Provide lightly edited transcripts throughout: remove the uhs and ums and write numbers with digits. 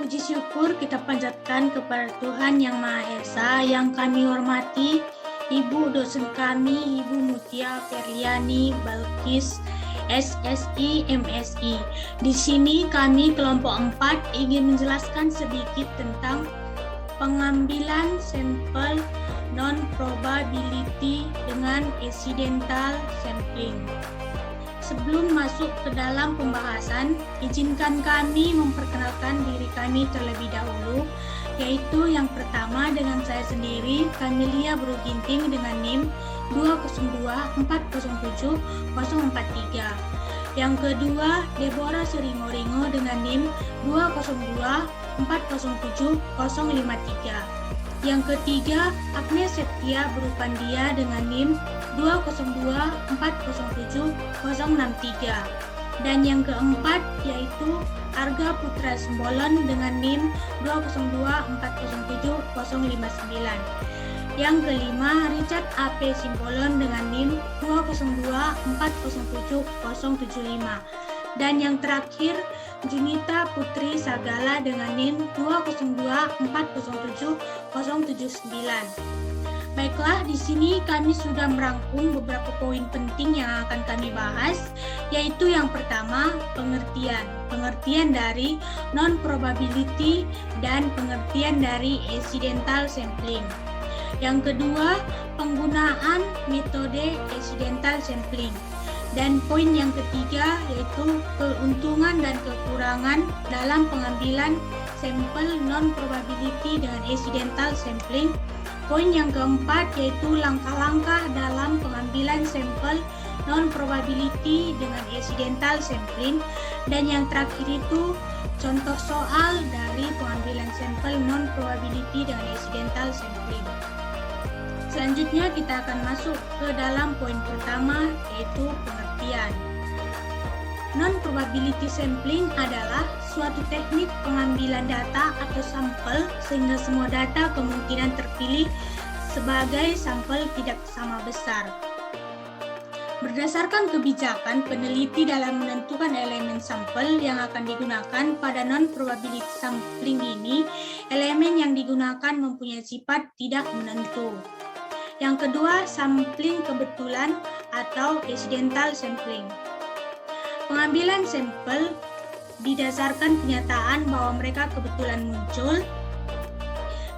Puji syukur kita panjatkan kepada Tuhan Yang Maha Esa, yang kami hormati Ibu dosen kami, Ibu Mutia Ferliani Balkis, SSI, MSI. Di sini kami kelompok 4 ingin menjelaskan sedikit tentang pengambilan sampel non-probability dengan accidental sampling. Sebelum masuk ke dalam pembahasan, izinkan kami memperkenalkan diri kami terlebih dahulu, yaitu yang pertama dengan saya sendiri, Camelia Broginting dengan NIM 202407043. Yang kedua, Deborah Suringo-Ringo dengan NIM 202407053. Yang ketiga, Agnes Setia Berupandia dengan NIM 202407063. Dan yang keempat yaitu Arga Putra Sembolon dengan NIM 202407059. Yang kelima, Richard AP Simbolon dengan NIM 202407075. Dan yang terakhir, Junita Putri Sagala dengan NIM 202407079. Baiklah, di sini kami sudah merangkum beberapa poin penting yang akan kami bahas, yaitu yang pertama, pengertian. Pengertian dari non-probability dan pengertian dari accidental sampling. Yang kedua, penggunaan metode accidental sampling. Dan poin yang ketiga yaitu keuntungan dan kekurangan dalam pengambilan sampel non-probability dengan accidental sampling. Poin yang keempat yaitu langkah-langkah dalam pengambilan sampel non-probability dengan accidental sampling. Dan yang terakhir itu contoh soal dari pengambilan sampel non-probability dengan accidental sampling. Selanjutnya kita akan masuk ke dalam poin pertama, yaitu pengertian. Non-probability sampling adalah suatu teknik pengambilan data atau sampel sehingga semua data kemungkinan terpilih sebagai sampel tidak sama besar. Berdasarkan kebijakan peneliti dalam menentukan elemen sampel yang akan digunakan pada non-probability sampling ini, elemen yang digunakan mempunyai sifat tidak menentu. Yang kedua, sampling kebetulan atau accidental sampling. Pengambilan sampel didasarkan kenyataan bahwa mereka kebetulan muncul.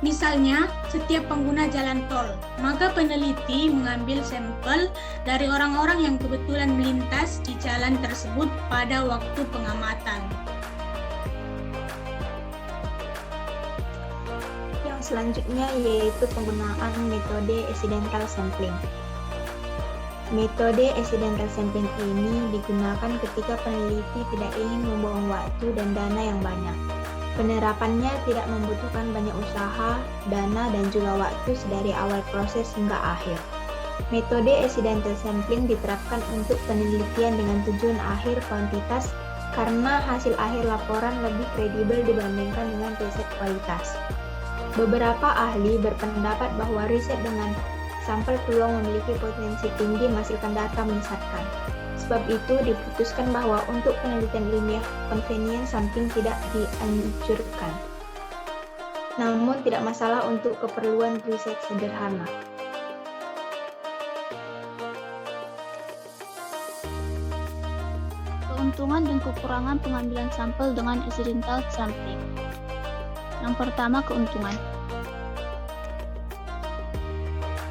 Misalnya, setiap pengguna jalan tol, maka peneliti mengambil sampel dari orang-orang yang kebetulan melintas di jalan tersebut pada waktu pengamatan. Selanjutnya yaitu penggunaan metode accidental sampling. Metode accidental sampling ini digunakan ketika peneliti tidak ingin membuang waktu dan dana yang banyak. Penerapannya tidak membutuhkan banyak usaha, dana, dan juga waktu dari awal proses hingga akhir. Metode accidental sampling diterapkan untuk penelitian dengan tujuan akhir kuantitas karena hasil akhir laporan lebih kredibel dibandingkan dengan riset kualitas. Beberapa ahli berpendapat bahwa riset dengan sampel peluang memiliki potensi tinggi menghasilkan data menyesatkan. Sebab itu diputuskan bahwa untuk penelitian ilmiah convenience sampling tidak dianjurkan. Namun tidak masalah untuk keperluan riset sederhana. Keuntungan dan kekurangan pengambilan sampel dengan accidental sampling. Yang pertama, keuntungan.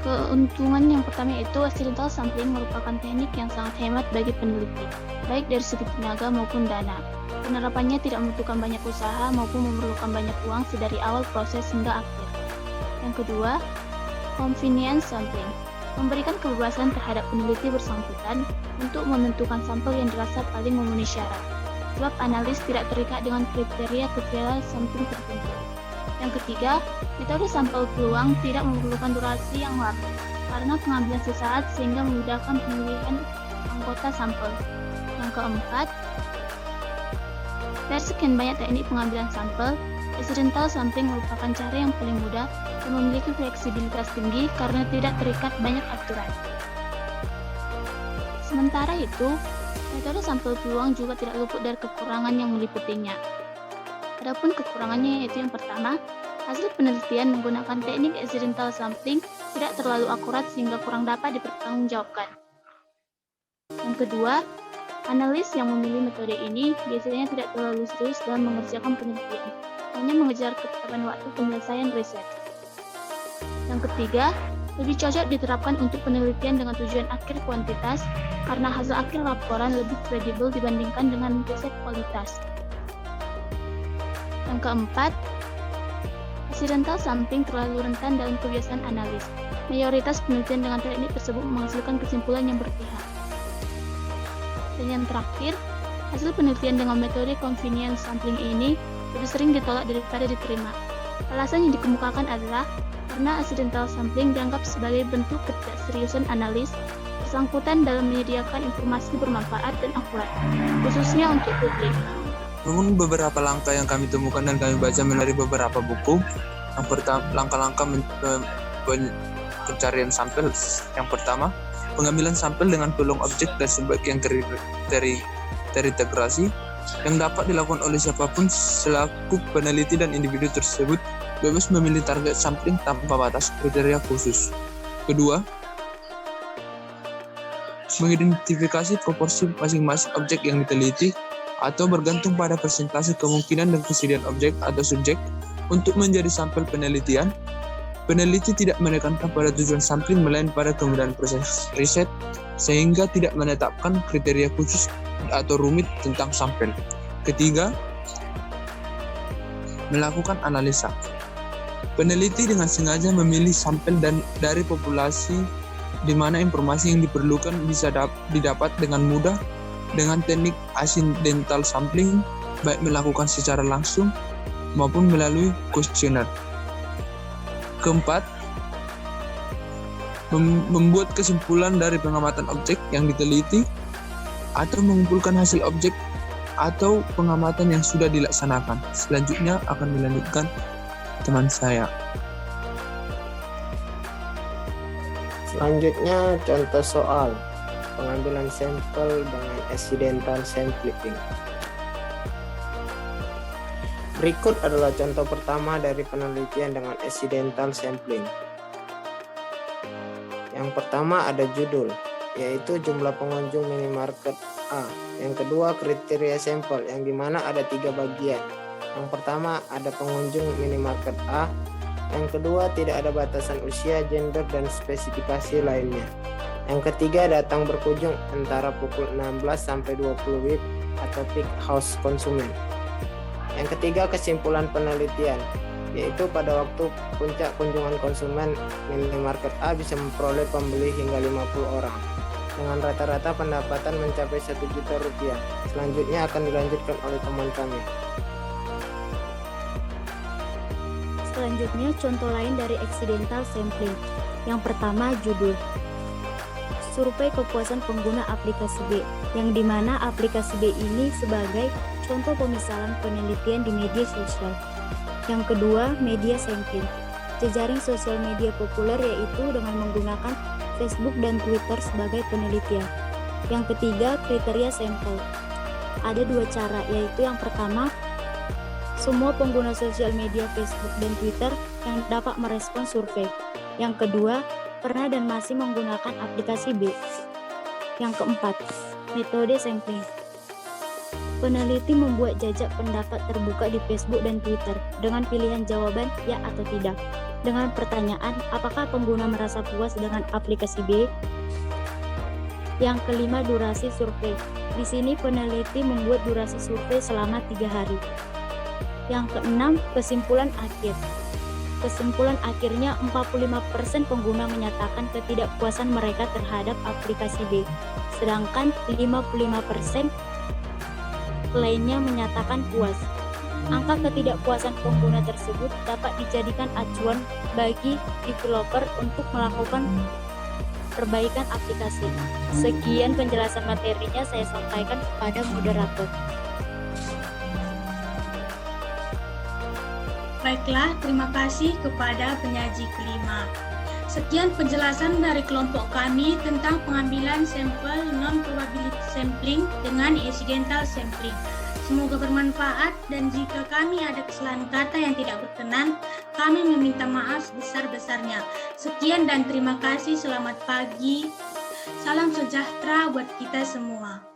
Keuntungan yang pertama yaitu accidental sampling merupakan teknik yang sangat hemat bagi peneliti, baik dari segi tenaga maupun dana. Penerapannya tidak membutuhkan banyak usaha maupun memerlukan banyak uang dari awal proses hingga akhir. Yang kedua, convenience sampling. Memberikan kebebasan terhadap peneliti bersangkutan untuk menentukan sampel yang dirasa paling memenuhi syarat, sebab analis tidak terikat dengan kriteria sampling tertentu. Yang ketiga, metode sampel peluang tidak memerlukan durasi yang lama karena pengambilan sesaat sehingga memudahkan pemilihan anggota sampel. Yang keempat, dari sekian banyak teknik pengambilan sampel, accidental sampling merupakan cara yang paling mudah dan memiliki fleksibilitas tinggi karena tidak terikat banyak aturan. Sementara itu, metode sampel peluang juga tidak luput dari kekurangan yang meliputinya. Adapun kekurangannya yaitu yang pertama, hasil penelitian menggunakan teknik accidental sampling tidak terlalu akurat sehingga kurang dapat dipertanggungjawabkan. Yang kedua, analis yang memilih metode ini biasanya tidak terlalu serius dalam mengerjakan penelitian, hanya mengejar ketetapan waktu penyelesaian riset. Yang ketiga, lebih cocok diterapkan untuk penelitian dengan tujuan akhir kuantitas karena hasil akhir laporan lebih kredibel dibandingkan dengan riset kualitas. Yang keempat, accidental sampling terlalu rentan dalam kebiasaan analis. Mayoritas penelitian dengan teknik tersebut menghasilkan kesimpulan yang berpihak. Dan yang terakhir, hasil penelitian dengan metode convenience sampling ini lebih sering ditolak daripada diterima. Alasan yang dikemukakan adalah karena accidental sampling dianggap sebagai bentuk ketidakseriusan analis bersangkutan dalam menyediakan informasi bermanfaat dan akurat, khususnya untuk publik. Namun beberapa langkah yang kami temukan dan kami baca melalui beberapa buku. Yang pertama, langkah-langkah pencarian sampel. Yang pertama, pengambilan sampel dengan peluang objek dan sumber yang terintegrasi yang dapat dilakukan oleh siapapun selaku peneliti dan individu tersebut bebas memilih target sampling tanpa batas kriteria khusus. Kedua, mengidentifikasi proporsi masing-masing objek yang diteliti atau bergantung pada persentase kemungkinan dan kesediaan objek atau subjek untuk menjadi sampel penelitian. Peneliti tidak menekankan pada tujuan sampling melainkan pada kemudahan proses riset sehingga tidak menetapkan kriteria khusus atau rumit tentang sampel. Ketiga, melakukan analisa. Peneliti dengan sengaja memilih sampel dari populasi di mana informasi yang diperlukan bisa didapat dengan mudah dengan teknik accidental sampling, baik melakukan secara langsung maupun melalui kuesioner. Keempat, membuat kesimpulan dari pengamatan objek yang diteliti atau mengumpulkan hasil objek atau pengamatan yang sudah dilaksanakan. Selanjutnya akan dilanjutkan teman saya. Selanjutnya contoh soal pengambilan sampel dengan accidental sampling. Berikut adalah contoh pertama dari penelitian dengan accidental sampling. Yang pertama ada judul, yaitu jumlah pengunjung minimarket A. Yang kedua kriteria sampel, yang dimana ada 3 bagian. Yang pertama ada pengunjung minimarket A. Yang kedua tidak ada batasan usia, gender, dan spesifikasi lainnya. Yang ketiga datang berkunjung antara pukul 16 sampai 20 WIB atau peak house konsumen. Yang ketiga kesimpulan penelitian, yaitu pada waktu puncak kunjungan konsumen minimarket A bisa memperoleh pembeli hingga 50 orang dengan rata-rata pendapatan mencapai 1 juta rupiah. Selanjutnya akan dilanjutkan oleh teman kami. Selanjutnya contoh lain dari accidental sampling. Yang pertama judul, survei kepuasan pengguna aplikasi B, yang dimana aplikasi B ini sebagai contoh pemisalan penelitian di media sosial. Yang kedua, media sampling, jejaring sosial media populer yaitu dengan menggunakan Facebook dan Twitter sebagai penelitian. Yang ketiga, kriteria sampel. Ada 2 cara, yaitu yang pertama, semua pengguna sosial media Facebook dan Twitter yang dapat merespons survei. Yang kedua, pernah dan masih menggunakan aplikasi B. Yang keempat, metode sampling. Peneliti membuat jajak pendapat terbuka di Facebook dan Twitter dengan pilihan jawaban ya atau tidak. Dengan pertanyaan, apakah pengguna merasa puas dengan aplikasi B? Yang kelima, durasi survei. Di sini peneliti membuat durasi survei selama 3 hari. Yang keenam, kesimpulan akhir. Kesimpulan akhirnya 45% pengguna menyatakan ketidakpuasan mereka terhadap aplikasi B, sedangkan 55% lainnya menyatakan puas. Angka ketidakpuasan pengguna tersebut dapat dijadikan acuan bagi developer untuk melakukan perbaikan aplikasi. Sekian penjelasan materinya saya sampaikan kepada moderator. Baiklah, terima kasih kepada penyaji kelima. Sekian penjelasan dari kelompok kami tentang pengambilan sampel non-probability sampling dengan accidental sampling. Semoga bermanfaat, dan jika kami ada kesalahan kata yang tidak berkenan, kami meminta maaf sebesar-besarnya. Sekian dan terima kasih, selamat pagi. Salam sejahtera buat kita semua.